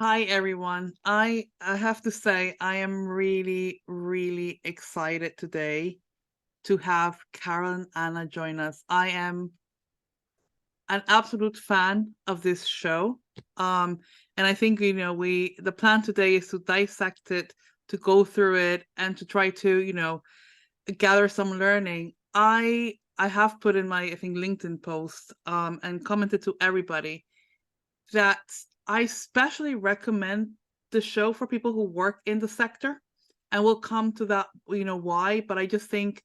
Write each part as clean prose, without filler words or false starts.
Hi everyone. I have to say I am really, really excited today to have Carol and Anna join us. I am an absolute fan of this show. Um, and I think we the plan today is to dissect it, to go through it, and to try to gather some learning. I have put in my I think LinkedIn post and commented to everybody that I especially recommend the show for people who work in the sector. And we'll come to that, why. But I just think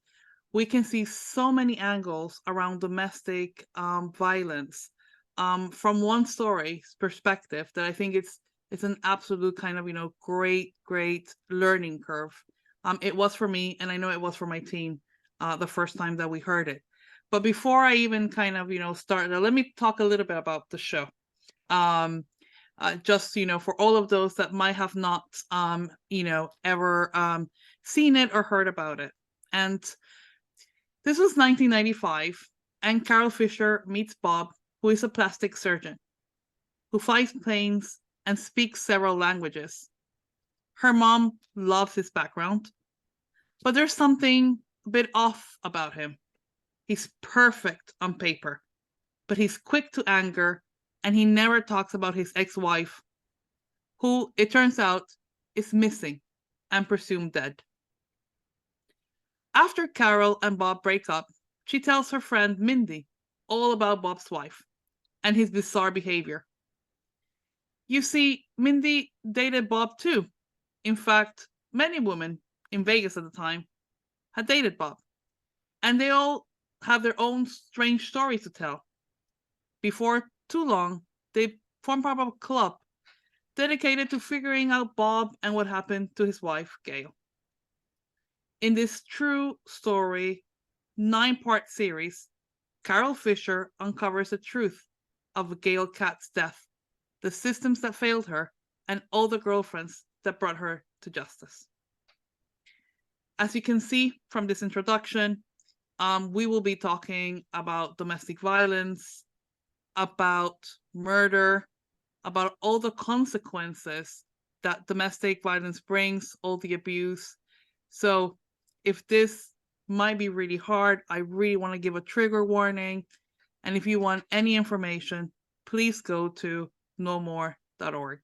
we can see so many angles around domestic violence from one story's perspective that I think it's an absolute kind of great learning curve. It was for me, and I know it was for my team the first time that we heard it. But before I even kind of start, let me talk a little bit about the show. Um, just for all of those that might have not ever seen it or heard about it. And this was 1995, and Carol Fisher meets Bob, who is a plastic surgeon who flies planes and speaks several languages. Her mom loves his background, but there's something a bit off about him. He's perfect on paper, but he's quick to anger, and he never talks about his ex-wife, who, it turns out, is missing and presumed dead. After Carol and Bob break up, she tells her friend Mindy all about Bob's wife and his bizarre behavior. You see, Mindy dated Bob too. In fact, many women in Vegas at the time had dated Bob, and they all have their own strange stories to tell. Before too long, they form part of a club dedicated to figuring out Bob and what happened to his wife, Gail. In this true story, 9-part series, Carol Fisher uncovers the truth of Gail Katz's death, the systems that failed her, and all the girlfriends that brought her to justice. As you can see from this introduction, we will be talking about domestic violence, about murder, about all the consequences that domestic violence brings, all the abuse. So, if this might be really hard, I really want to give a trigger warning. And if you want any information, please go to knowmore.org.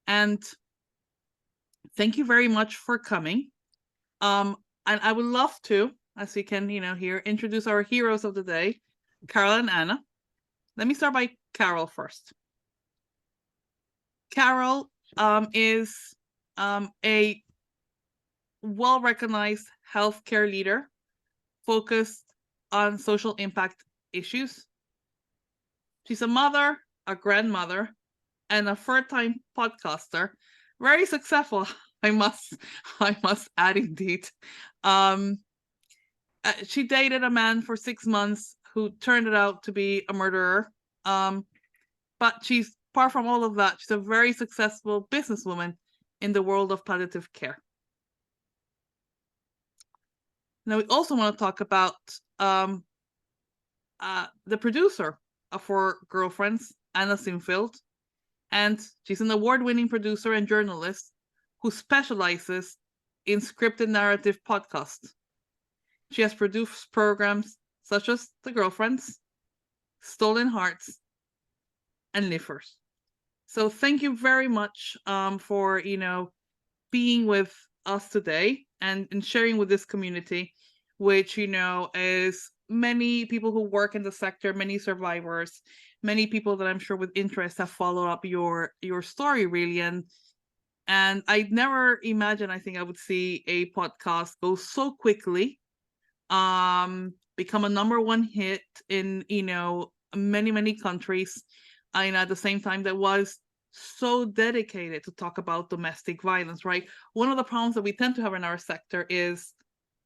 And thank you very much for coming. Um, and I would love to, as you can, here, introduce our heroes of the day, Carol and Anna. Let me start by Carol first. Carol is a well recognized healthcare leader focused on social impact issues. She's a mother, a grandmother, and a first-time podcaster. Very successful, I must, I must add indeed. Um, she dated a man for 6 months who turned it out to be a murderer. But she's apart from all of that, she's a very successful businesswoman in the world of palliative care. Now, we also want to talk about the producer of Four Girlfriends, Anna Sinfield, and she's an award-winning producer and journalist who specializes in scripted narrative podcasts. She has produced programs such as The Girlfriends, Stolen Hearts, and Livers. So thank you very much for being with us today and sharing with this community, which is many people who work in the sector, many survivors, many people that I'm sure with interest have followed up your story really. And I never imagined I think I would see a podcast go so quickly, become a number 1 hit in many countries, and at the same time that was so dedicated to talk about domestic violence, right? One of the problems that we tend to have in our sector is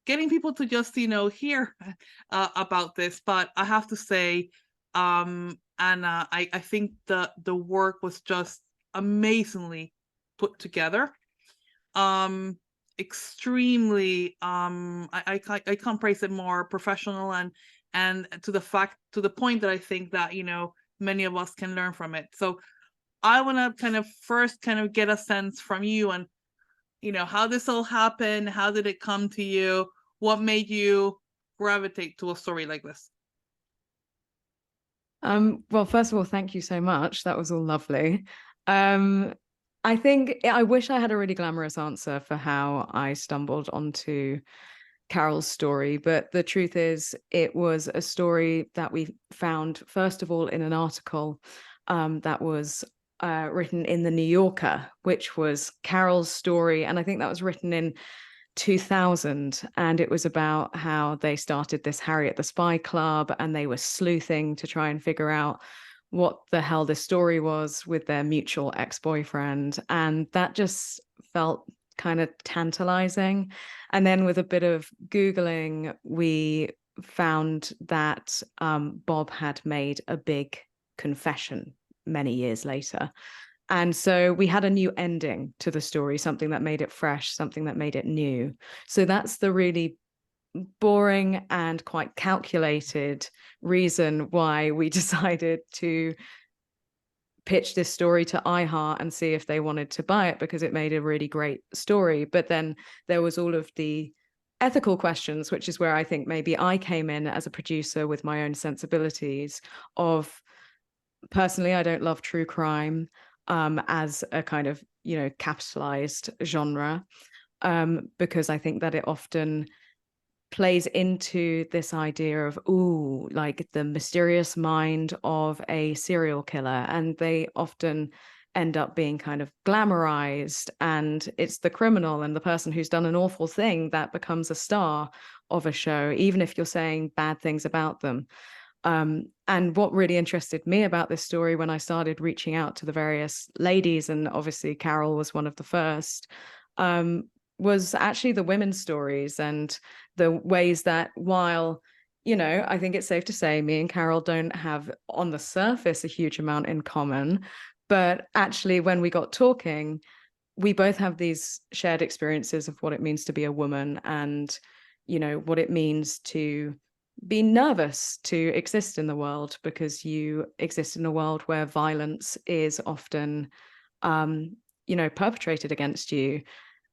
getting people to just hear about this. But I have to say, Anna, I think the work was just amazingly put together. Extremely I can't praise it more, professional, and to the point that I think that many of us can learn from it. So I want to kind of first kind of get a sense from you on, how this all happened. How did it come to you? What made you gravitate to a story like this? Well, first of all, thank you so much. That was all lovely. I think I wish I had a really glamorous answer for how I stumbled onto Carol's story, but the truth is, it was a story that we found, first of all, in an article that was written in the New Yorker, which was Carol's story. And I think that was written in 2000, and it was about how they started this Harriet the Spy Club, and they were sleuthing to try and figure out what the hell this story was with their mutual ex-boyfriend. And that just felt kind of tantalizing. And then with a bit of Googling, we found that Bob had made a big confession many years later. And so we had a new ending to the story, something that made it fresh, something that made it new. So that's the really boring and quite calculated reason why we decided to pitch this story to iHeart and see if they wanted to buy it, because it made a really great story. But then there was all of the ethical questions, which is where I think maybe I came in as a producer with my own sensibilities of, personally, I don't love true crime as a kind of, capitalized genre, because I think that it often plays into this idea of, ooh, like the mysterious mind of a serial killer. And they often end up being kind of glamorized. And it's the criminal and the person who's done an awful thing that becomes a star of a show, even if you're saying bad things about them. And what really interested me about this story when I started reaching out to the various ladies, and obviously Carol was one of the first, was actually the women's stories and the ways that, while, I think it's safe to say me and Carol don't have on the surface a huge amount in common, but actually when we got talking, we both have these shared experiences of what it means to be a woman, and, what it means to be nervous to exist in the world, because you exist in a world where violence is often, perpetrated against you.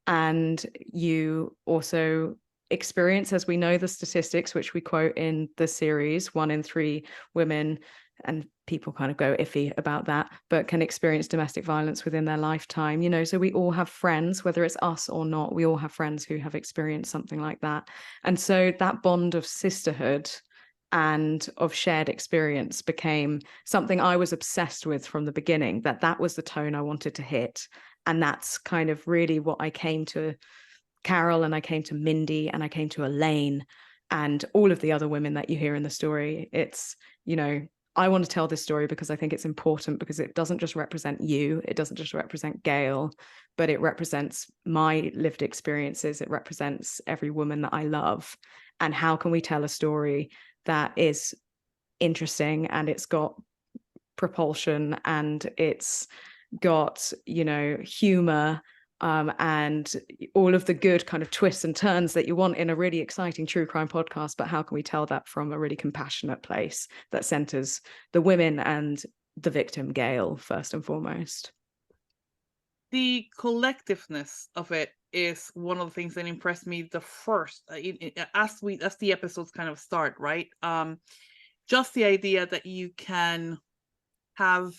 And you also experience, as we know the statistics, which we quote in the series, 1 in 3 women, and people kind of go iffy about that, but can experience domestic violence within their lifetime. So we all have friends, whether it's us or not, we all have friends who have experienced something like that. And so that bond of sisterhood and of shared experience became something I was obsessed with from the beginning, that was the tone I wanted to hit. And that's kind of really what I came to Carol, and I came to Mindy, and I came to Elaine, and all of the other women that you hear in the story. It's, I want to tell this story because I think it's important, because it doesn't just represent you, it doesn't just represent Gail, but it represents my lived experiences. It represents every woman that I love. And how can we tell a story that is interesting, and it's got propulsion, and it's got, humor, and all of the good kind of twists and turns that you want in a really exciting true crime podcast. But how can we tell that from a really compassionate place that centers the women and the victim, Gail, first and foremost? The collectiveness of it is one of the things that impressed me the first, as the episodes kind of start, right? Just the idea that you can have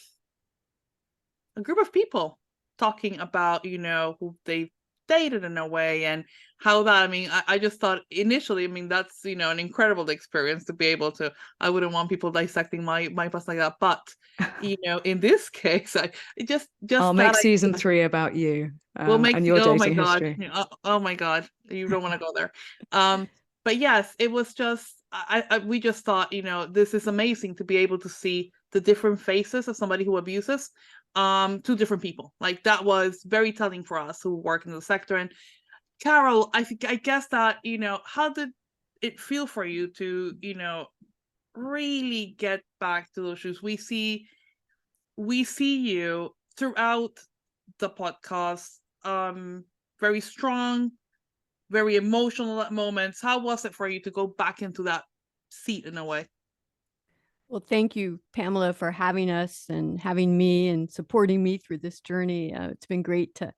a group of people talking about, who they've dated in a way, and how that, I just thought initially, that's, an incredible experience to be able to, I wouldn't want people dissecting my past like that. But, in this case, I'll that make season 3 about you, will make, and your oh my dating God. history. Oh my God. You don't want to go there. But yes, it was just, we just thought, this is amazing to be able to see the different faces of somebody who abuses two different people. Like, that was very telling for us who work in the sector. And Carol, I guess that, how did it feel for you to, really get back to those shoes? We see you throughout the podcast, very strong, very emotional at moments. How was it for you to go back into that seat in a way? Well, thank you, Pamela, for having us and having me and supporting me through this journey. It's been great to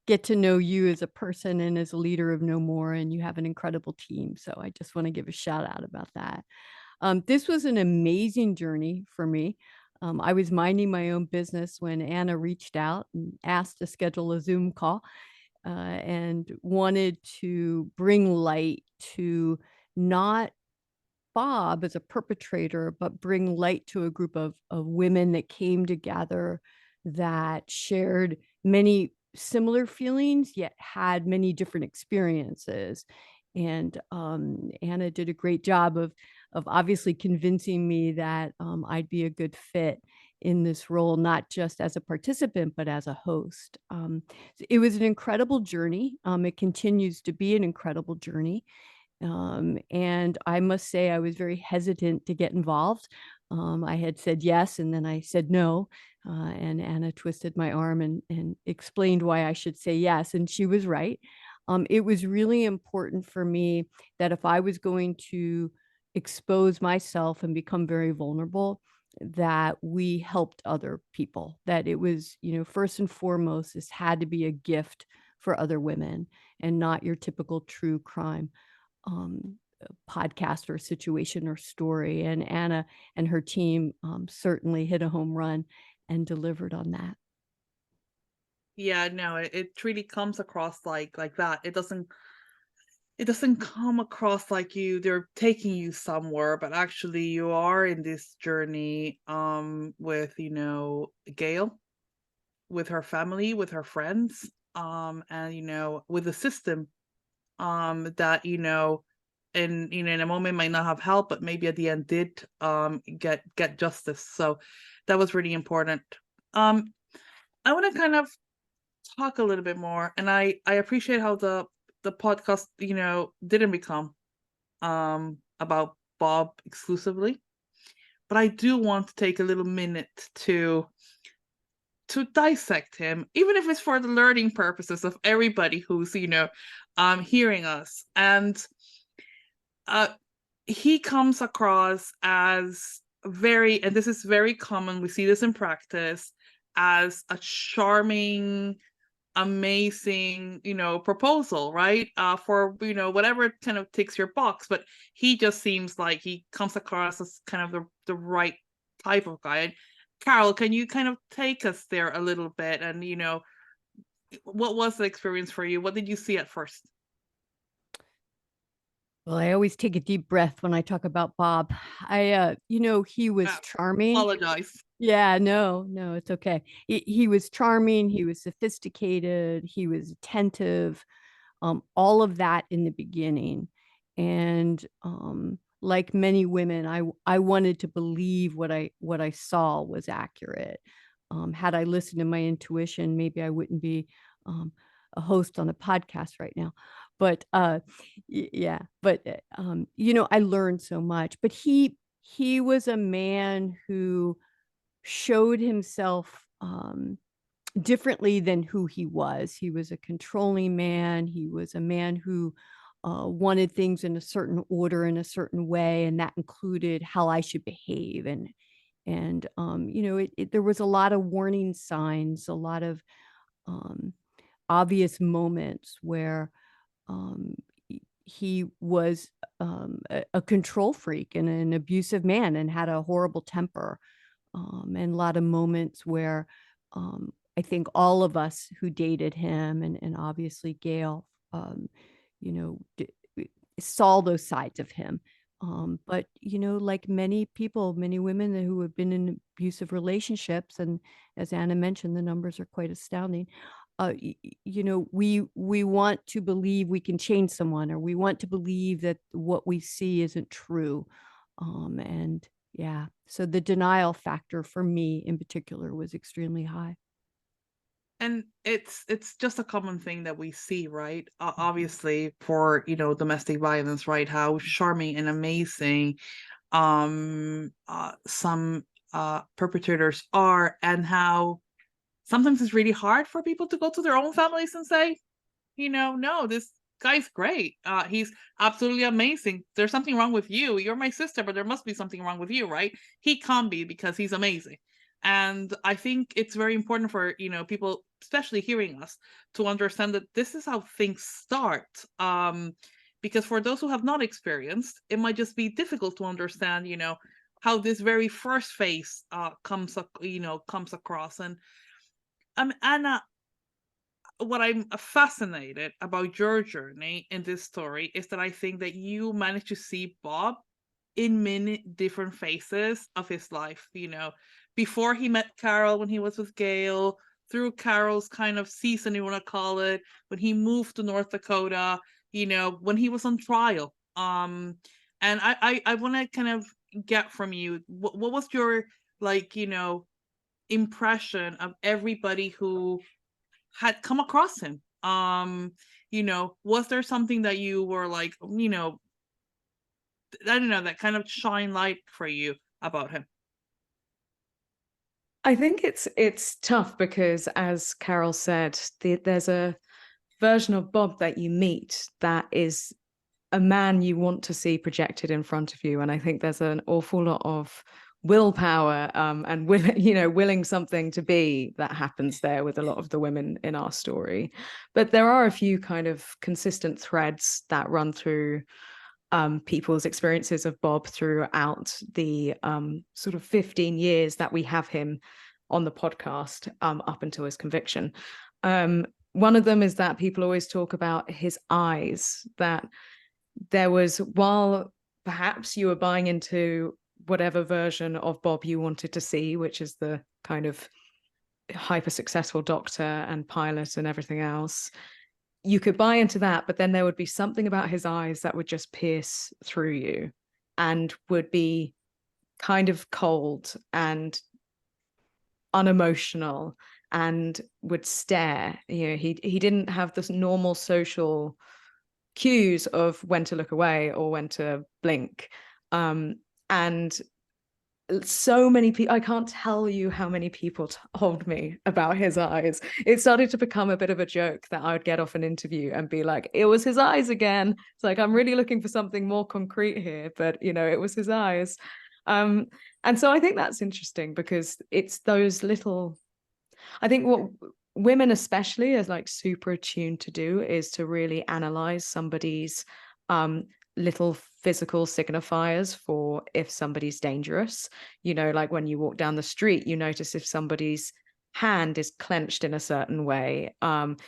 get to know you as a person and as a leader of No More, and you have an incredible team. So I just want to give a shout out about that. This was an amazing journey for me. I was minding my own business when Anna reached out and asked to schedule a Zoom call, and wanted to bring light to not Bob as a perpetrator, but bring light to a group of women that came together that shared many similar feelings, yet had many different experiences. And Anna did a great job of obviously convincing me that I'd be a good fit in this role, not just as a participant, but as a host. It was an incredible journey. It continues to be an incredible journey. And I must say, I was very hesitant to get involved. I had said yes, and then I said no. And Anna twisted my arm and explained why I should say yes. And she was right. It was really important for me that if I was going to expose myself and become very vulnerable, that we helped other people, that it was, first and foremost, this had to be a gift for other women and not your typical true crime podcast or situation or story. And Anna and her team certainly hit a home run and delivered on that. Yeah, no, it really comes across like that. It doesn't come across like they're taking you somewhere, but actually you are in this journey with, Gail, with her family, with her friends, and with the system that in a moment might not have help, but maybe at the end did get justice. So that was really important. I want to kind of talk a little bit more, and I appreciate how the podcast didn't become about Bob exclusively, but I do want to take a little minute to dissect him, even if it's for the learning purposes of everybody who's hearing us. And he comes across as very, and this is very common, we see this in practice, as a charming, amazing proposal, right? For whatever kind of ticks your box. But he just seems like he comes across as kind of the right type of guy. And Carol, can you kind of take us there a little bit? And what was the experience for you? What did you see at first? Well, I always take a deep breath when I talk about Bob. He was charming. Apologize. Yeah, no, it's okay. He was charming. He was sophisticated. He was attentive. All of that in the beginning. And like many women, I wanted to believe what I saw was accurate. Had I listened to my intuition, maybe I wouldn't be a host on a podcast right now. But yeah, but I learned so much. But he was a man who showed himself differently than who he was. He was a controlling man. He was a man who wanted things in a certain order, in a certain way, and that included how I should behave. And there was a lot of warning signs, a lot of obvious moments where he was a control freak and an abusive man and had a horrible temper. And a lot of moments where I think all of us who dated him and obviously Gail, saw those sides of him. But, like many people, many women who have been in abusive relationships, and as Anna mentioned, the numbers are quite astounding. We want to believe we can change someone, or we want to believe that what we see isn't true. And yeah, so the denial factor for me in particular was extremely high. And it's just a common thing that we see, right? Obviously for domestic violence, right? How charming and amazing some perpetrators are, and how sometimes it's really hard for people to go to their own families and say, no, guy's great. He's absolutely amazing. There's something wrong with you. You're my sister, but there must be something wrong with you, right? He can't be because he's amazing. And I think it's very important for, people, especially hearing us, to understand that this is how things start. Because for those who have not experienced, it might just be difficult to understand, how this very first phase comes across. And Anna, what I'm fascinated about your journey in this story is that I think that you managed to see Bob in many different phases of his life, before he met Carol, when he was with Gail, through Carol's kind of season, you want to call it, when he moved to North Dakota, when he was on trial. And I want to kind of get from you, what was your, like, impression of everybody who had come across him? Was there something that you were like, I don't know, that kind of shine light for you about him? I think it's tough because, as Carol said, there's a version of Bob that you meet that is a man you want to see projected in front of you, and I think there's an awful lot of willpower and willing something to be that happens there with a lot of the women in our story. But there are a few kind of consistent threads that run through people's experiences of Bob throughout the sort of 15 years that we have him on the podcast, up until his conviction. One of them is that people always talk about his eyes, that there was, while perhaps you were buying into whatever version of Bob you wanted to see, which is the kind of hyper successful doctor and pilot and everything else, you could buy into that, but then there would be something about his eyes that would just pierce through you and would be kind of cold and unemotional and would stare. He didn't have this normal social cues of when to look away or when to blink. And so many people, I can't tell you how many people told me about his eyes. It started to become a bit of a joke that I would get off an interview and be like, it was his eyes again. It's like, I'm really looking for something more concrete here, but it was his eyes. And so I think that's interesting because it's those little, I think what women especially are like super attuned to do is to really analyze somebody's little physical signifiers for if somebody's dangerous. Like when you walk down the street, you notice if somebody's hand is clenched in a certain way.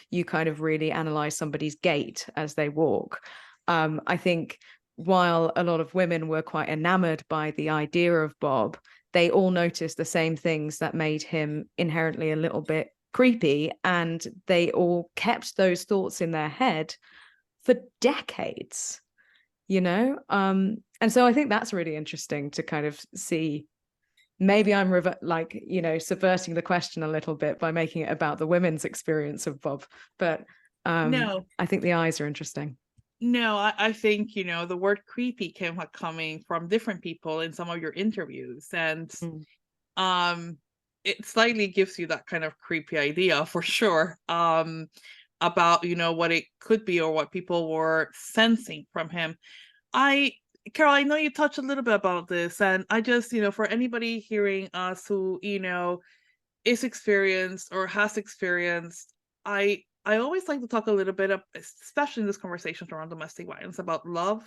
You kind of really analyze somebody's gait as they walk. I think while a lot of women were quite enamored by the idea of Bob, they all noticed the same things that made him inherently a little bit creepy, and they all kept those thoughts in their head for decades. And so I think that's really interesting to kind of see. Maybe I'm subverting the question a little bit by making it about the women's experience of Bob, but No, I think the eyes are interesting. no, I think, the word creepy came coming from different people in some of your interviews, and it slightly gives you that kind of creepy idea for sure, about, what it could be or what people were sensing from him. Carol, I know you touched a little bit about this, and I just, for anybody hearing us who, is experienced or has experienced, I always like to talk a little bit, especially in this conversation around domestic violence, about love,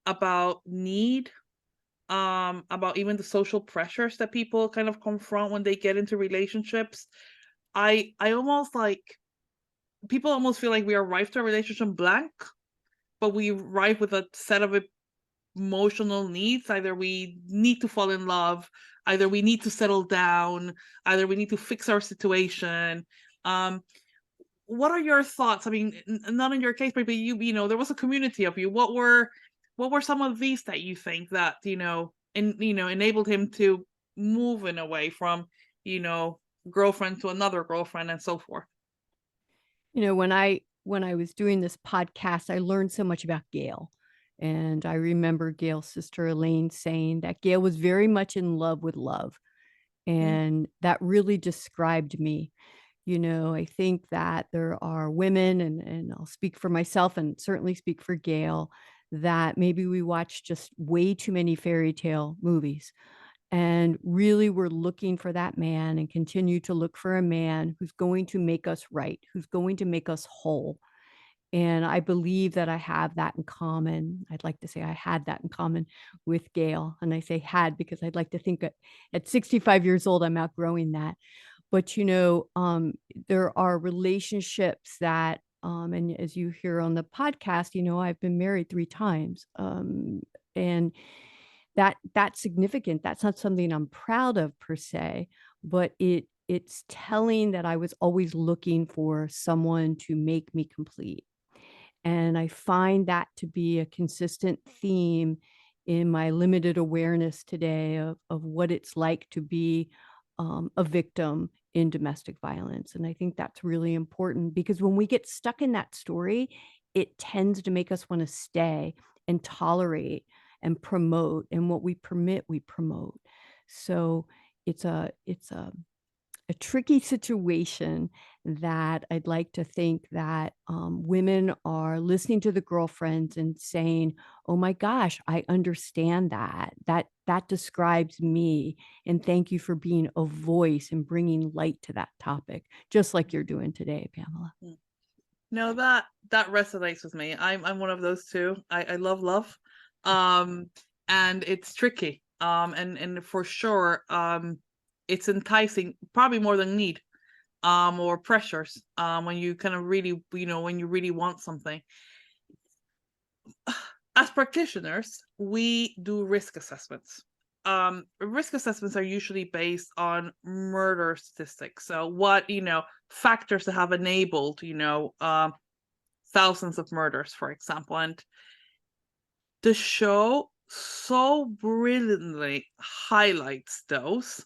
about need, about even the social pressures that people kind of confront when they get into relationships. I almost like, people almost feel like we arrive to a relationship blank, but we arrive with a set of emotional needs. Either we need to fall in love, either we need to settle down, either we need to fix our situation. What are your thoughts? I mean, not in your case, but you there was a community of you. What were some of these that you think that enabled him to move in a way from girlfriend to another girlfriend and so forth? When I was doing this podcast, I learned so much about Gail. And I remember Gail's sister Elaine saying that Gail was very much in love with love. And that really described me. I think that there are women, and I'll speak for myself and certainly speak for Gail, that maybe we watch just way too many fairy tale movies. And really, we're looking for that man and continue to look for a man who's going to make us right, who's going to make us whole. And I believe that I have that in common. I'd like to say I had that in common with Gail. And I say had because I'd like to think that at 65 years old, I'm outgrowing that. But, there are relationships that, and as you hear on the podcast, I've been married 3 times. And that's significant. That's not something I'm proud of per se, but it's telling that I was always looking for someone to make me complete. And I find that to be a consistent theme in my limited awareness today of what it's like to be a victim in domestic violence. And I think that's really important because when we get stuck in that story, it tends to make us want to stay and tolerate and promote. And what we permit, we promote. So it's a tricky situation that I'd like to think that women are listening to the girlfriends and saying, "Oh my gosh, I understand that. That describes me, and thank you for being a voice and bringing light to that topic, just like you're doing today, Pamela." No, that resonates with me. I'm one of those too. I love love, and it's tricky. And for sure, it's enticing, probably more than need, or pressures, when you kind of really, when you really want something. As practitioners, we do risk assessments. Risk assessments are usually based on murder statistics. So what, factors that have enabled, thousands of murders, for example. And the show so brilliantly highlights those,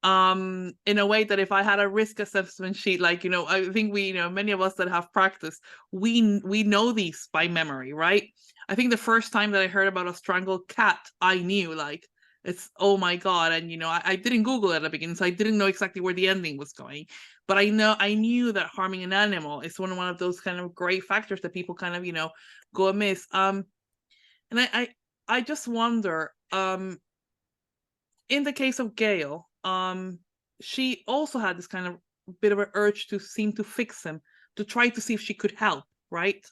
in a way that if I had a risk assessment sheet, like, I think we, many of us that have practiced, we know these by memory, right? I think the first time that I heard about a strangled cat, I knew, like, it's, oh my God. And, I didn't Google it at the beginning, so I didn't know exactly where the ending was going. But I knew that harming an animal is one of those kind of great factors that people kind of, go amiss. And I just wonder, in the case of Gail, she also had this kind of bit of an urge to seem to fix him, to try to see if she could help, right?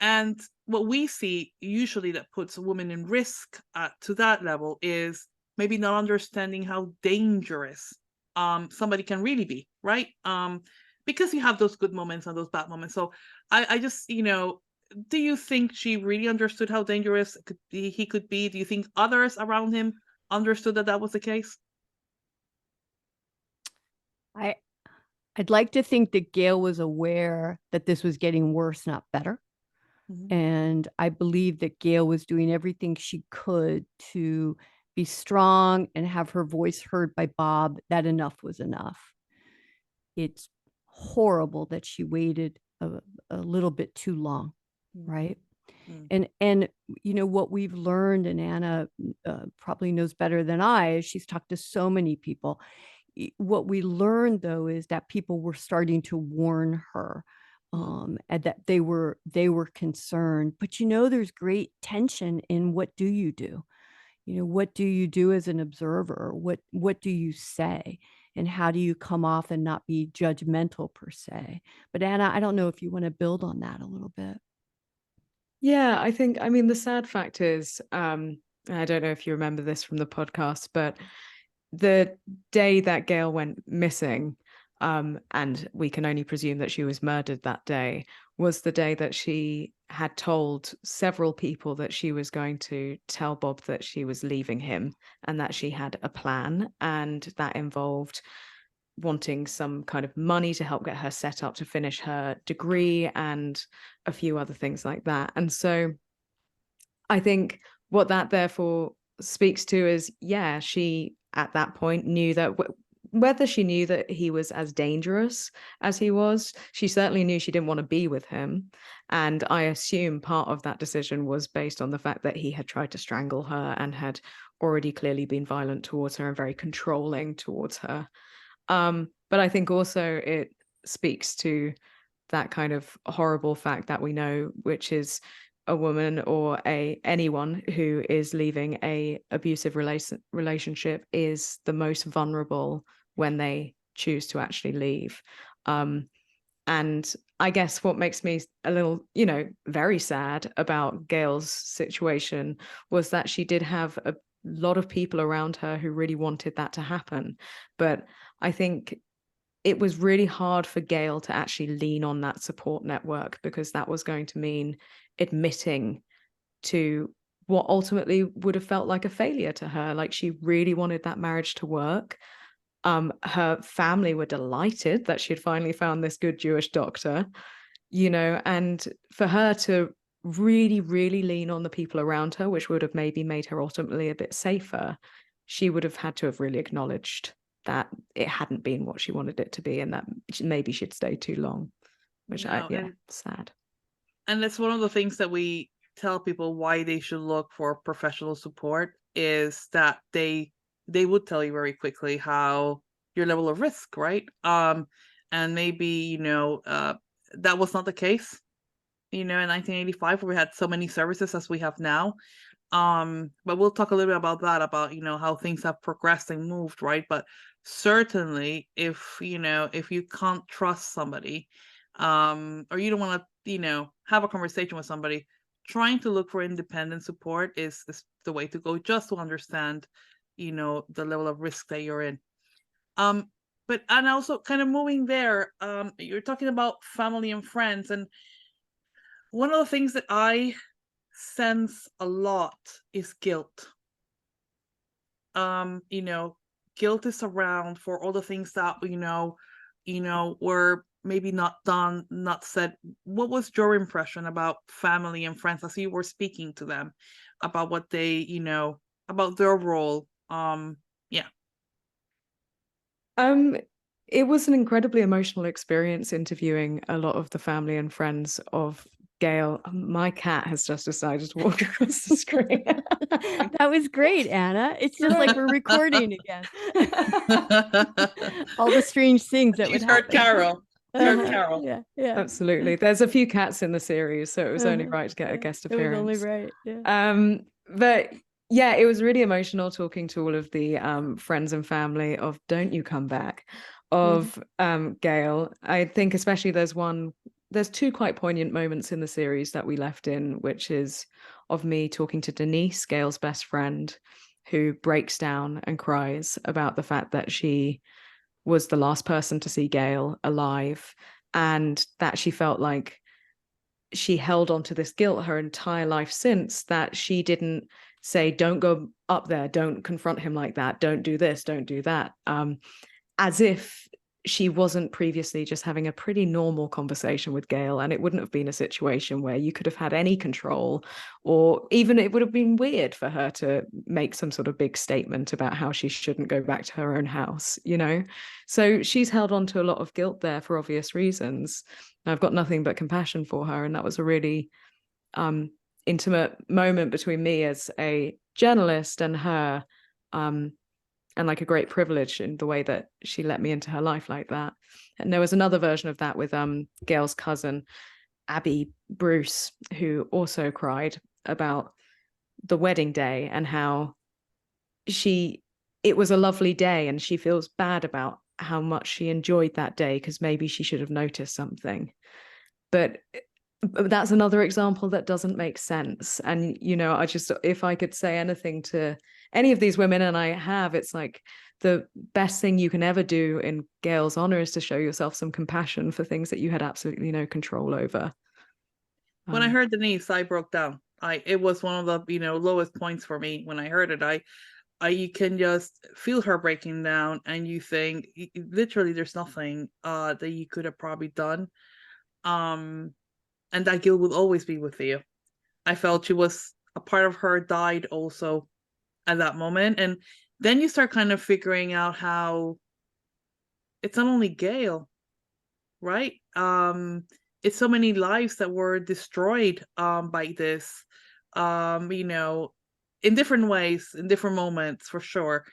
And what we see usually that puts a woman in risk to that level is maybe not understanding how dangerous somebody can really be, right? Because you have those good moments and those bad moments. So I just, do you think she really understood how dangerous he could be? Do you think others around him understood that was the case? I'd like to think that Gail was aware that this was getting worse, not better. Mhm. And I believe that Gail was doing everything she could to be strong and have her voice heard by Bob, that enough was enough. It's horrible that she waited a little bit too long, right? Mm. And what we've learned, and Anna probably knows better than I, she's talked to so many people. What we learned though is that people were starting to warn her, and that they were concerned. But there's great tension in what do you do? What do you do as an observer? What do you say? And how do you come off and not be judgmental per se? But Anna, I don't know if you want to build on that a little bit. Yeah, I mean, the sad fact is, I don't know if you remember this from the podcast, but the day that Gail went missing, and we can only presume that she was murdered that day, was the day that she had told several people that she was going to tell Bob that she was leaving him and that she had a plan, and that involved wanting some kind of money to help get her set up to finish her degree and a few other things like that. And so I think what that therefore speaks to is, yeah, she at that point knew that whether she knew that he was as dangerous as he was, she certainly knew she didn't want to be with him. And I assume part of that decision was based on the fact that he had tried to strangle her and had already clearly been violent towards her and very controlling towards her. But But I think also it speaks to that kind of horrible fact that we know, which is a woman or anyone who is leaving a abusive relationship is the most vulnerable when they choose to actually leave. And I guess what makes me a little, very sad about Gail's situation was that she did have a lot of people around her who really wanted that to happen. But I think it was really hard for Gail to actually lean on that support network, because that was going to mean admitting to what ultimately would have felt like a failure to her. Like, she really wanted that marriage to work. Her family were delighted that she had finally found this good Jewish doctor, and for her to really, really lean on the people around her, which would have maybe made her ultimately a bit safer, she would have had to have really acknowledged that it hadn't been what she wanted it to be, and that maybe she'd stayed too long, which sad. And that's one of the things that we tell people why they should look for professional support, is that they would tell you very quickly how your level of risk, right? And maybe, that was not the case, in 1985, where we had so many services as we have now. But we'll talk a little bit about that, about, how things have progressed and moved, right? But certainly if you can't trust somebody, or you don't want to, have a conversation with somebody, trying to look for independent support is the way to go, just to understand, the level of risk that you're in. But and also kind of moving there, you're talking about family and friends, and one of the things that I sense a lot is guilt. Guilt is around for all the things that were maybe not done, not said. What was your impression about family and friends as you were speaking to them about what they, about their role? Yeah. It was an incredibly emotional experience interviewing a lot of the family and friends of Gail. My cat has just decided to walk across the screen. That was great, Anna. It's just like we're recording again. All the strange things that would She's heard happen. Carol. Heard Carol. Yeah. Absolutely. There's a few cats in the series, so it was only right to get a guest appearance. It was only right. Yeah. But yeah, it was really emotional talking to all of the friends and family of Don't You Come Back, of Gail. I think especially there's two quite poignant moments in the series that we left in, which is of me talking to Denise, Gail's best friend, who breaks down and cries about the fact that she was the last person to see Gail alive, and that she felt like she held on to this guilt her entire life since, that she didn't say, don't go up there, don't confront him like that, don't do this, don't do that, as if she wasn't previously just having a pretty normal conversation with Gail, and it wouldn't have been a situation where you could have had any control, or even it would have been weird for her to make some sort of big statement about how she shouldn't go back to her own house, So she's held on to a lot of guilt there for obvious reasons. I've got nothing but compassion for her, and that was a really intimate moment between me as a journalist and her, and like a great privilege in the way that she let me into her life like that. And there was another version of that with Gail's cousin, Abby Bruce, who also cried about the wedding day and how it was a lovely day, and she feels bad about how much she enjoyed that day because maybe she should have noticed something. But that's another example that doesn't make sense. And, if I could say anything to any of these women, and I have, it's like the best thing you can ever do in Gail's honor is to show yourself some compassion for things that you had absolutely no control over. When I heard Denise, I broke down. It was one of the, lowest points for me when I heard it. You can just feel her breaking down, and you think literally there's nothing that you could have probably done. And that guilt will always be with you. I felt a part of her died also at that moment. And then you start kind of figuring out how it's not only Gail, right? It's so many lives that were destroyed by this, in different ways, in different moments, for sure.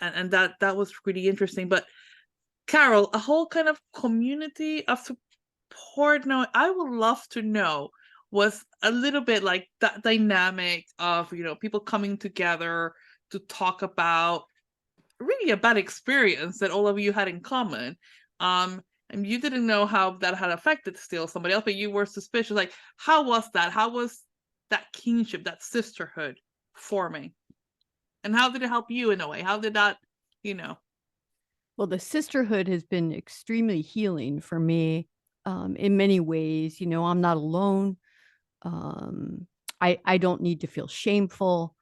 and that was really interesting. But Carol, a whole kind of community of support. Now, I would love to know, was a little bit like that dynamic of, you know, people coming together to talk about really a bad experience that all of you had in common. And you didn't know how that had affected still somebody else, but you were suspicious. Like, how was that? How was that kinship, that sisterhood forming? And how did it help you in a way? How did that, you know? Well, the sisterhood has been extremely healing for me in many ways. You know, I'm not alone. I don't need to feel shameful.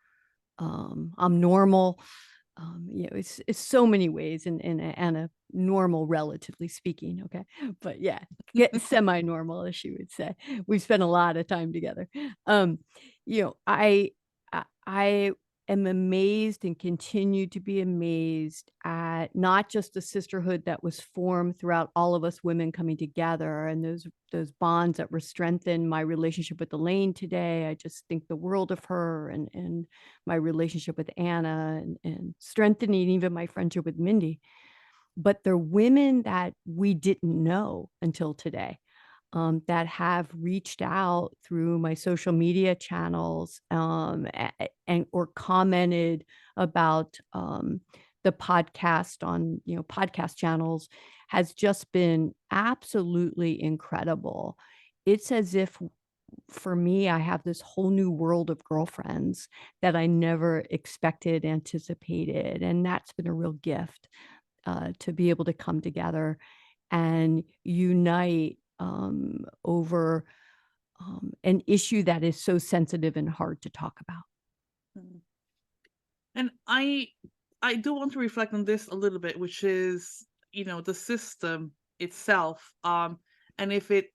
I'm normal. You know, it's so many ways and a normal, relatively speaking. Okay. But yeah, get semi-normal, as she would say. We've spent a lot of time together. You know, I am amazed and continue to be amazed at not just the sisterhood that was formed throughout all of us women coming together and those bonds that were strengthened. My relationship with Elaine today, I just think the world of her, and my relationship with Anna, and strengthening even my friendship with Mindy. But they're women that we didn't know until today. That have reached out through my social media channels and or commented about the podcast on, you know, podcast channels, has just been absolutely incredible. It's as if for me, I have this whole new world of girlfriends that I never expected, anticipated, and that's been a real gift to be able to come together and unite over an issue that is so sensitive and hard to talk about. And I do want to reflect on this a little bit, which is, you know, the system itself, and if it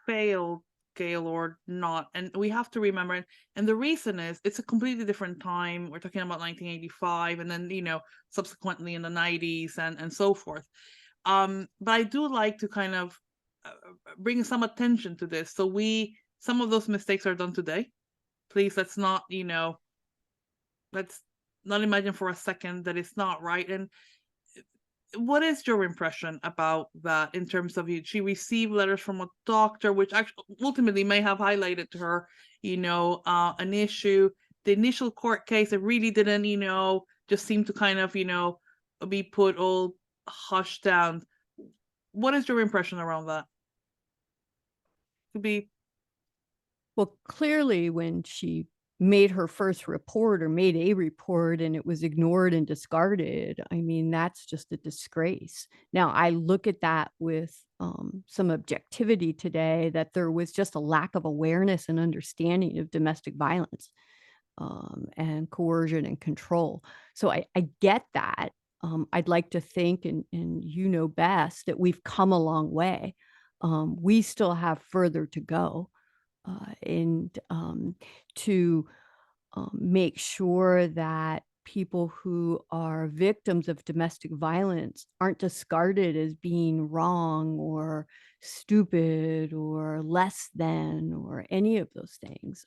failed, Gail, or not. And we have to remember, and the reason is it's a completely different time. We're talking about 1985, and then, you know, subsequently in the 90s and so forth. But I do like to kind of bring some attention to this. So some of those mistakes are done today. Please, let's not, you know, let's not imagine for a second that it's not right. And what is your impression about that in terms of she received letters from a doctor, which actually ultimately may have highlighted to her, you know, an issue. The initial court case, it really didn't, you know, just seem to kind of, you know, be put all hushed down. What is your impression around that? To be Well, clearly when she made her first report or made a report and it was ignored and discarded, I mean, that's just a disgrace. Now, I look at that with some objectivity today, that there was just a lack of awareness and understanding of domestic violence and coercion and control. So I get that. I'd like to think, and you know best, that we've come a long way. We still have further to go. And to make sure that people who are victims of domestic violence aren't discarded as being wrong or stupid or less than or any of those things.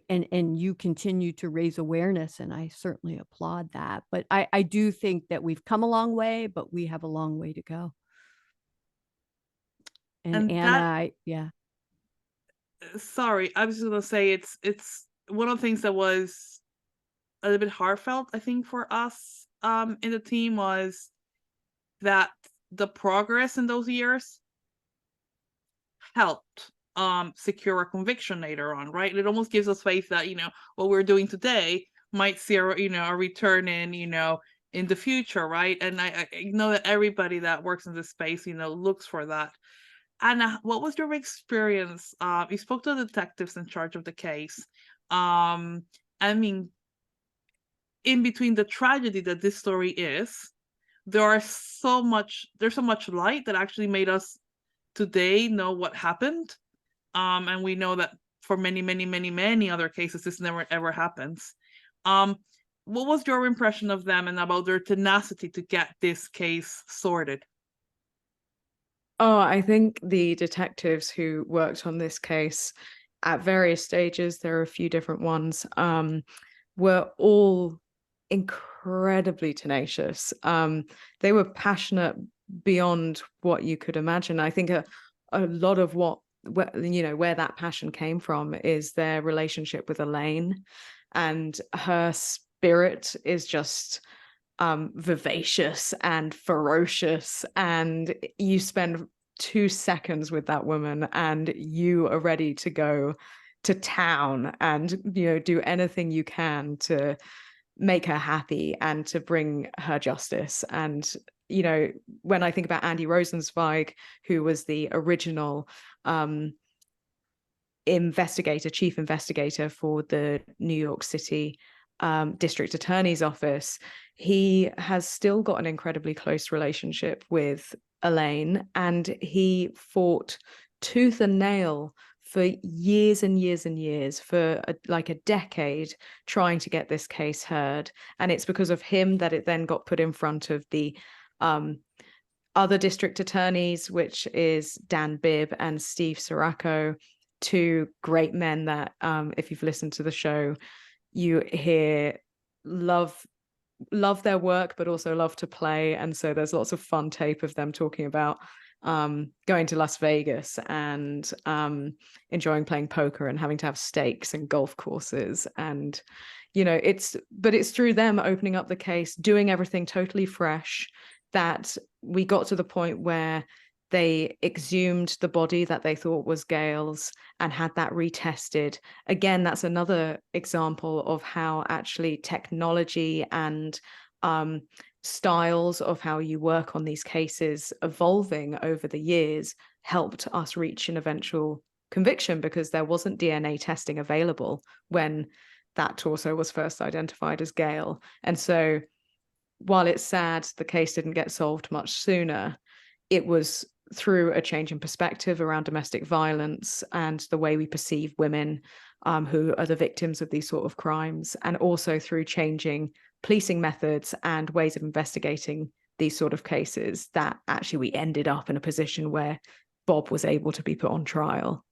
And you continue to raise awareness, and I certainly applaud that. But I do think that we've come a long way, but we have a long way to go. And Anna, yeah. Sorry, I was just gonna say it's one of the things that was a little bit heartfelt, I think, for us in the team, was that the progress in those years helped secure a conviction later on, right? It almost gives us faith that, you know, what we're doing today might see a, you know, a return in, you know, in the future, right? And I know that everybody that works in this space, you know, looks for that. Anna, what was your experience? You spoke to the detectives in charge of the case. I mean, in between the tragedy that this story is, there's so much light that actually made us today know what happened. And we know that for many, many, many, many other cases, this never ever happens. What was your impression of them and about their tenacity to get this case sorted? Oh, I think the detectives who worked on this case at various stages, there are a few different ones, were all incredibly tenacious. They were passionate beyond what you could imagine. I think a lot of where that passion came from is their relationship with Elaine, and her spirit is just vivacious and ferocious, and you spend 2 seconds with that woman and you are ready to go to town and do anything you can to make her happy and to bring her justice. And when I think about Andy Rosenzweig, who was the original chief investigator for the New York City District Attorney's Office, he has still got an incredibly close relationship with Elaine, and he fought tooth and nail for years and years and years, for a decade, trying to get this case heard. And it's because of him that it then got put in front of the other district attorneys, which is Dan Bibb and Steve Sirocco, 2 great men that, if you've listened to the show, you hear love their work, but also love to play. And so there's lots of fun tape of them talking about going to Las Vegas and enjoying playing poker and having to have steaks and golf courses. And it's through them opening up the case, doing everything totally fresh, that we got to the point where they exhumed the body that they thought was Gail's and had that retested. Again, that's another example of how actually technology and styles of how you work on these cases evolving over the years helped us reach an eventual conviction, because there wasn't DNA testing available when that torso was first identified as Gail. And so while it's sad the case didn't get solved much sooner, it was through a change in perspective around domestic violence and the way we perceive women who are the victims of these sort of crimes, and also through changing policing methods and ways of investigating these sort of cases, that actually we ended up in a position where Bob was able to be put on trial.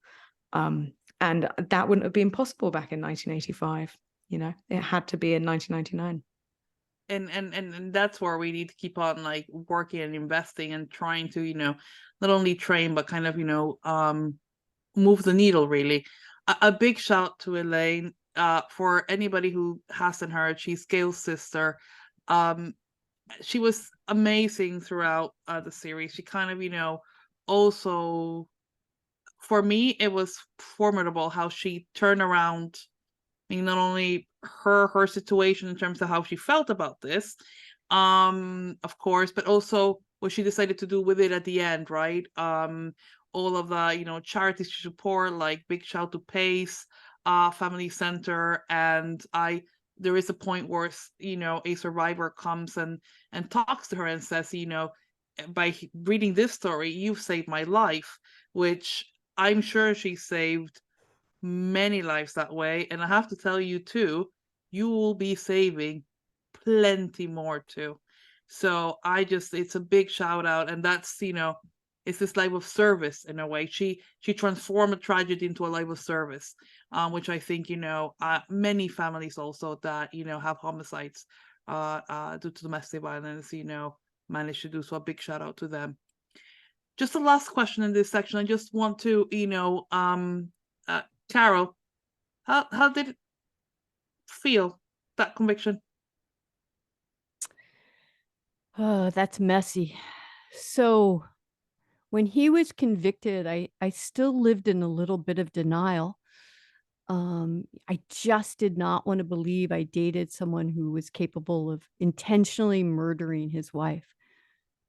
And that wouldn't have been possible back in 1985. It had to be in 1999. And that's where we need to keep on working and investing and trying to not only train but kind of move the needle, really. A big shout to Elaine. For anybody who hasn't heard, she's Gail's sister. She was amazing throughout the series. She kind of also, for me, it was formidable how she turned around. I mean, not only her situation in terms of how she felt about this, of course, but also what she decided to do with it at the end, right? All of the charities she support, like big shout to Pace Family Center, and there is a point where a survivor comes and talks to her and says, by reading this story, you've saved my life, which I'm sure she saved many lives that way. And I have to tell you too, you will be saving plenty more too. So it's a big shout out. And that's it's this life of service in a way. She transformed a tragedy into a life of service, which I think many families also that have homicides due to domestic violence manage to do. So a big shout out to them. Just the last question in this section, I just want to Carol, how did it feel, that conviction? Oh, that's messy. So when he was convicted, I still lived in a little bit of denial. I just did not want to believe I dated someone who was capable of intentionally murdering his wife.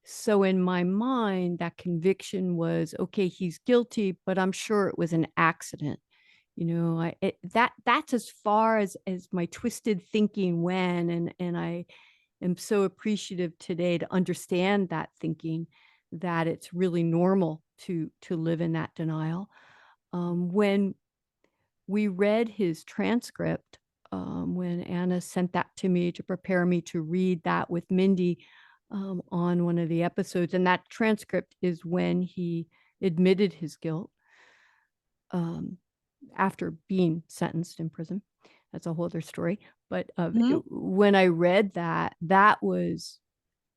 So in my mind, that conviction was, okay, he's guilty, but I'm sure it was an accident. That's as far as my twisted thinking went, and I am so appreciative today to understand that thinking, that it's really normal to live in that denial. When we read his transcript, when Anna sent that to me to prepare me to read that with Mindy on one of the episodes, and that transcript is when he admitted his guilt after being sentenced in prison. That's a whole other story. But Mhm. when I read that, that was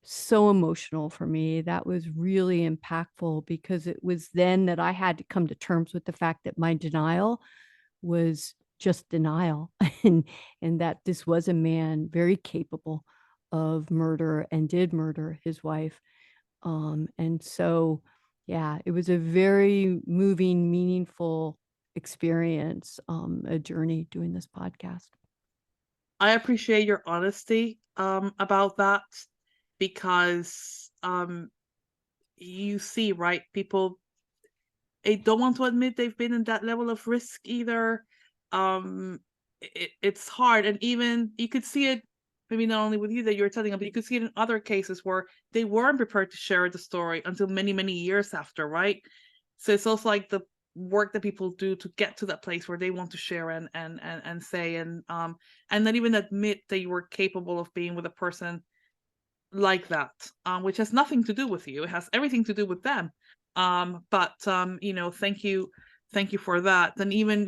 so emotional for me. That was really impactful because it was then that I had to come to terms with the fact that my denial was just denial and that this was a man very capable of murder and did murder his wife. And so, yeah, it was a very moving, meaningful experience, a journey doing this podcast. I appreciate your honesty about that because you see, right, people they don't want to admit they've been in that level of risk either. It's hard, and even you could see it maybe not only with you that you're telling them, but you could see it in other cases where they weren't prepared to share the story until many, many years after, right? So it's also like the work that people do to get to that place where they want to share and say and then even admit that you were capable of being with a person like that, which has nothing to do with you. It has everything to do with them. But thank you for that. And even,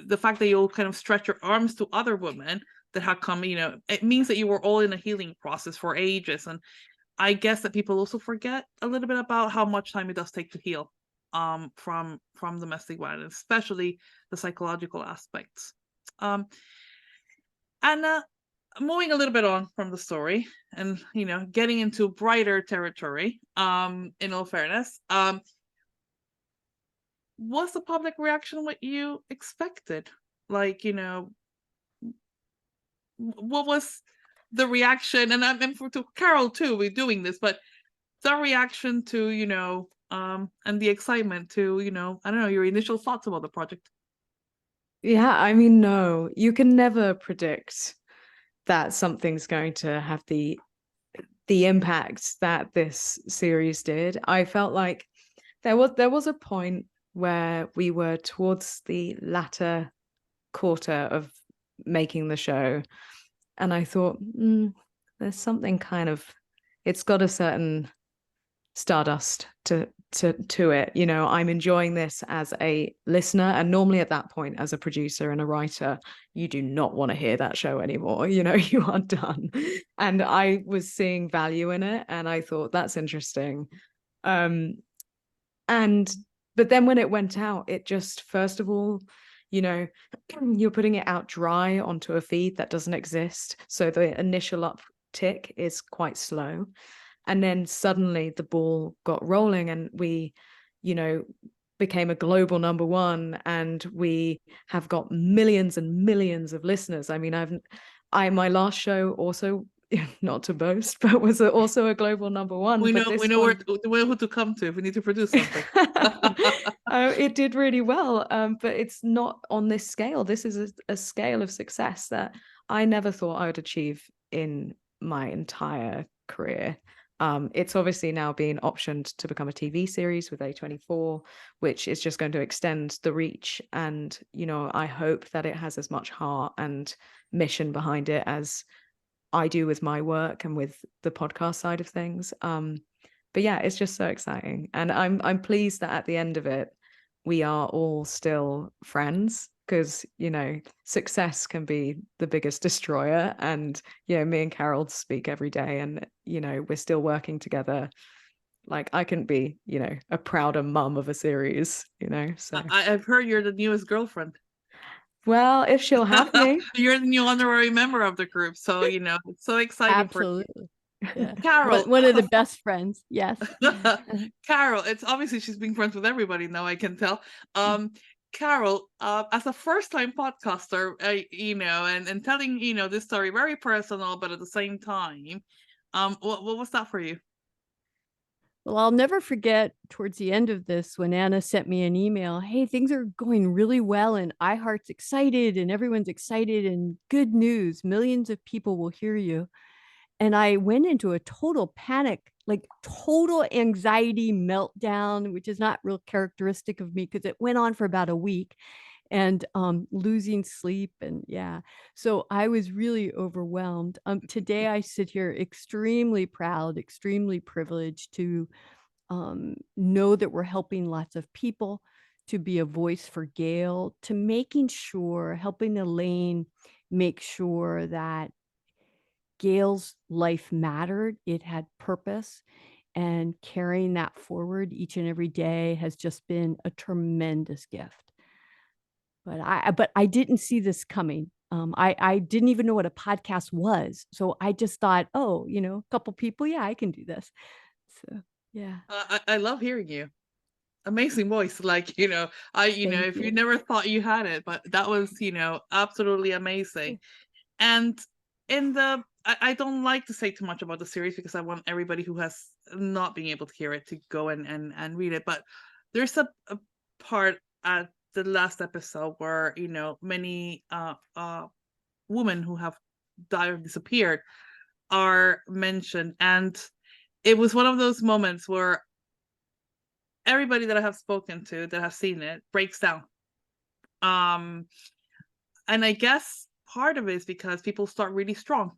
the fact that you'll kind of stretch your arms to other women that have come, it means that you were all in a healing process for ages. And I guess that people also forget a little bit about how much time it does take to heal from domestic violence, especially the psychological aspects. And moving a little bit on from the story and getting into brighter territory, in all fairness, was the public reaction what you expected? Like, what was the reaction? And I'm for to Carol too, we're doing this, but the reaction to, and the excitement to, I don't know, your initial thoughts about the project. Yeah, I mean, no, you can never predict that something's going to have the impact that this series did. I felt like there was a point where we were towards the latter quarter of making the show, and I thought, there's something kind of, it's got a certain stardust to it. I'm enjoying this as a listener, and normally at that point as a producer and a writer, you do not want to hear that show anymore. You are done. And I was seeing value in it, and I thought that's interesting. And but then when it went out, it just, first of all, you're putting it out dry onto a feed that doesn't exist, so the initial uptick is quite slow. And then suddenly the ball got rolling, and we, became a global number one, and we have got millions and millions of listeners. I mean, my last show also, not to boast, but was also a global number one. We But know this we know one, where who to come to if we need to produce something. it did really well, but it's not on this scale. This is a scale of success that I never thought I would achieve in my entire career. It's obviously now been optioned to become a TV series with A24, which is just going to extend the reach. And, I hope that it has as much heart and mission behind it as I do with my work and with the podcast side of things. But yeah, it's just so exciting. And I'm pleased that at the end of it, we are all still friends, because, success can be the biggest destroyer. And, me and Carol speak every day, and, we're still working together. Like, I couldn't be, a prouder mum of a series, so. I've heard you're the newest girlfriend. Well, if she'll have me. You're the new honorary member of the group, so it's so exciting. Absolutely. Yeah. Carol, one of the best friends. Yes. Carol, it's obviously she's being friends with everybody now, I can tell. Carol, as a first-time podcaster, and telling, this story very personal, but at the same time, what was that for you? Well, I'll never forget towards the end of this when Anna sent me an email, hey, things are going really well and iHeart's excited and everyone's excited and good news, millions of people will hear you. And I went into a total panic, like total anxiety meltdown, which is not real characteristic of me because it went on for about a week, and losing sleep. And yeah, so I was really overwhelmed. Today I sit here extremely proud, extremely privileged to know that we're helping lots of people, to be a voice for Gail, to making sure, helping Elaine make sure that Gail's life mattered, it had purpose, and carrying that forward each and every day has just been a tremendous gift. But I didn't see this coming. I didn't even know what a podcast was. So I just thought, oh, a couple people, yeah, I can do this. So yeah. I love hearing you. Amazing voice. Like, if Thank you you. never thought you had it, but that was, absolutely amazing. And I don't like to say too much about the series because I want everybody who has not been able to hear it to go and read it. But there's a part at the last episode where, many women who have died or disappeared are mentioned. And it was one of those moments where everybody that I have spoken to that have seen it breaks down. And I guess part of it is because people start really strong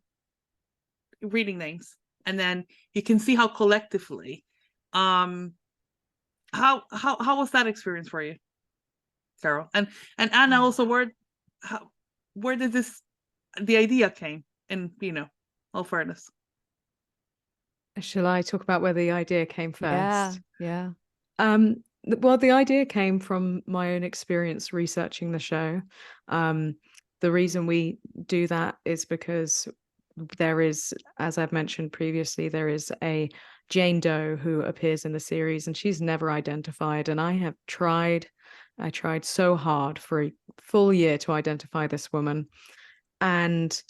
reading names, and then you can see how collectively, how was that experience for you, Carol? And Anna also, where did the idea came in, all fairness? Shall I talk about where the idea came first? Yeah. Well, the idea came from my own experience researching the show. The reason we do that is because there is, as I've mentioned previously, there is a Jane Doe who appears in the series, and she's never identified. And I tried so hard for a full year to identify this woman. And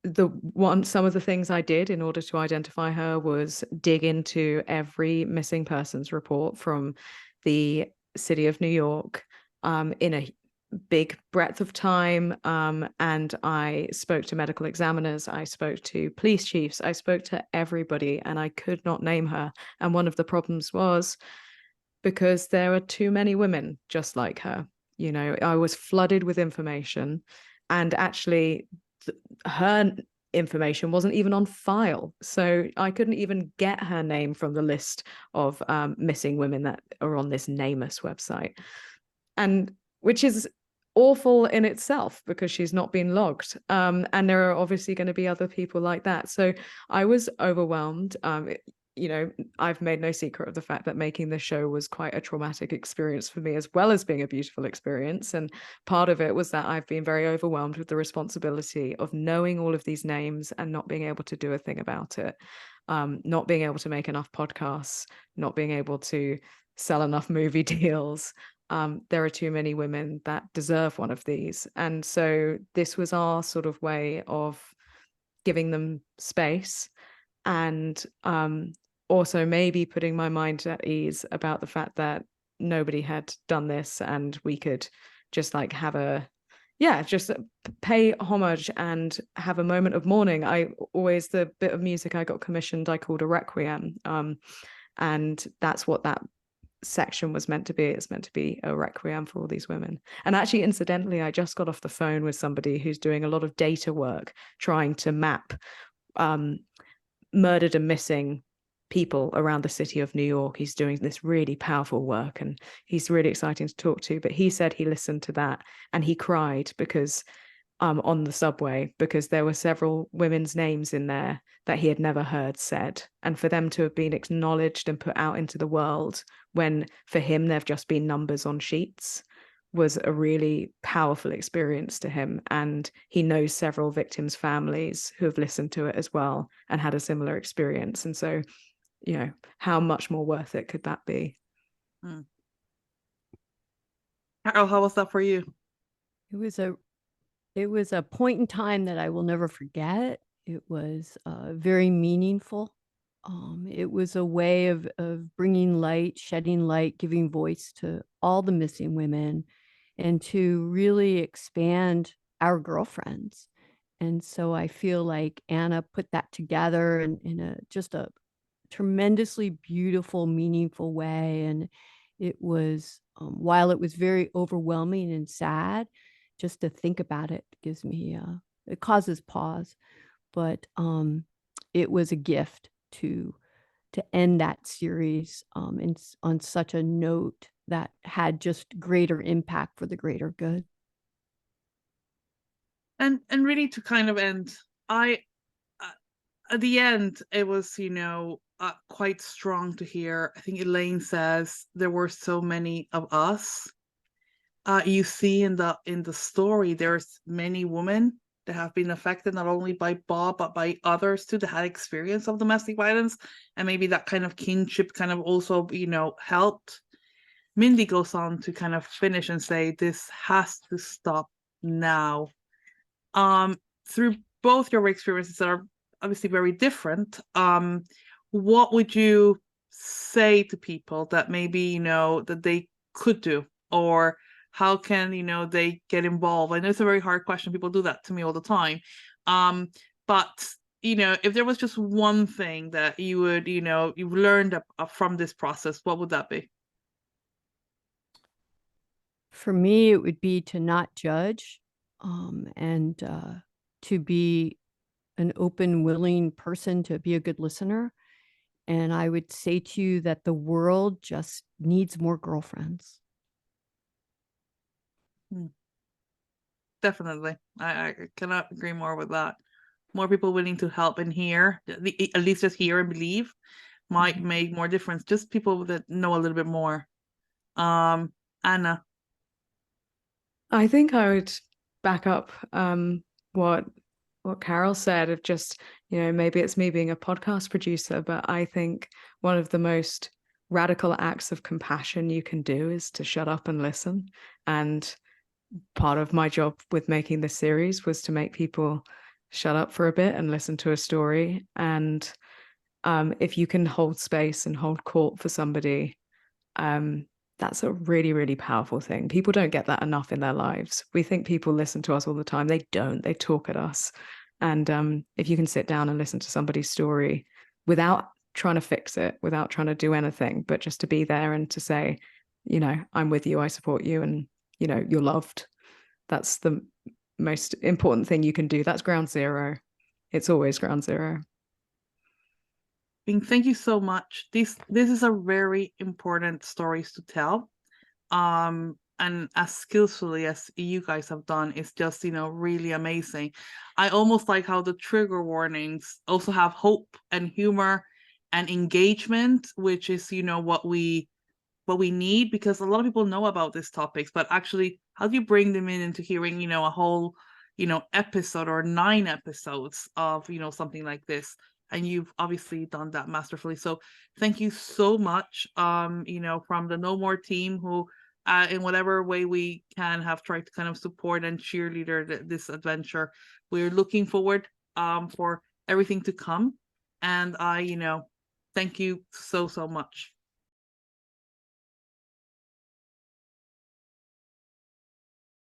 some of the things I did in order to identify her was dig into every missing persons report from the city of New York in a big breadth of time. And I spoke to medical examiners, I spoke to police chiefs, I spoke to everybody, and I could not name her. And one of the problems was because there are too many women just like her. I was flooded with information, and actually her information wasn't even on file, so I couldn't even get her name from the list of missing women that are on this NamUs website, and which is awful in itself because she's not been logged, and there are obviously going to be other people like that. So I was overwhelmed. I've made no secret of the fact that making this show was quite a traumatic experience for me, as well as being a beautiful experience. And part of it was that I've been very overwhelmed with the responsibility of knowing all of these names and not being able to do a thing about it, not being able to make enough podcasts, not being able to sell enough movie deals. There are too many women that deserve one of these. And so this was our sort of way of giving them space, and also maybe putting my mind at ease about the fact that nobody had done this, and we could just just pay homage and have a moment of mourning. The bit of music I got commissioned, I called a requiem, and that's what that section was meant to be. It's meant to be a requiem for all these women. And actually, incidentally, I just got off the phone with somebody who's doing a lot of data work trying to map murdered and missing people around the city of New York. He's doing this really powerful work, and he's really exciting to talk to. But he said he listened to that and he cried because on the subway, because there were several women's names in there that he had never heard said, and for them to have been acknowledged and put out into the world when for him they've just been numbers on sheets was a really powerful experience to him. And he knows several victims' families who have listened to it as well and had a similar experience. And so, how much more worth it could that be? Carol, how was that for you? It was a point in time that I will never forget. It was very meaningful. It was a way of bringing light, shedding light, giving voice to all the missing women, and to really expand our girlfriends. And so I feel like Anna put that together in just a tremendously beautiful, meaningful way. And it was, while it was very overwhelming and sad, just to think about it gives me, it causes pause. But it was a gift to end that series on such a note that had just greater impact for the greater good. And really to kind of end, I at the end it was, you know, quite strong to hear. I think Elaine says there were so many of us. You see in the story, there's many women that have been affected not only by Bob but by others too that had experience of domestic violence, and maybe that kind of kinship kind of also, you know, helped. Mindy goes on to kind of finish and say this has to stop now. Through both your experiences that are obviously very different, what would you say to people that maybe, you know, that they could do, or how can, you know, they get involved? I know it's a very hard question. People do that to me all the time. But you know, if there was just one thing that you would, you know, you've learned from this process, what would that be? For me, it would be to not judge, and to be an open, willing person, to be a good listener. And I would say to you that the world just needs more girlfriends. Definitely. I cannot agree more with that. More people willing to help and hear, at least just hear and believe, might make more difference. Just people that know a little bit more. Anna. I think I would back up what Carol said of just, you know, maybe it's me being a podcast producer, but I think one of the most radical acts of compassion you can do is to shut up and listen. And part of my job with making this series was to make people shut up for a bit and listen to a story. And if you can hold space and hold court for somebody, that's a really, really powerful thing. People don't get that enough in their lives. We think people listen to us all the time. They don't. They talk at us. And if you can sit down and listen to somebody's story without trying to fix it, without trying to do anything, but just to be there and to say, you know, I'm with you, I support you, and, you know, you're loved. That's the most important thing you can do. That's ground zero. It's always ground zero. Thank you so much. This is a very important stories to tell. And as skillfully as you guys have done, it's just, you know, really amazing. I almost like how the trigger warnings also have hope and humor and engagement, which is, you know, what we need, because a lot of people know about these topics, but actually how do you bring them into hearing, you know, a whole, you know, episode or 9 episodes of, you know, something like this? And you've obviously done that masterfully. So thank you so much. You know, from the No More team, who in whatever way we can have tried to kind of support and cheerleader this adventure. We're looking forward for everything to come. And I, you know, thank you so much.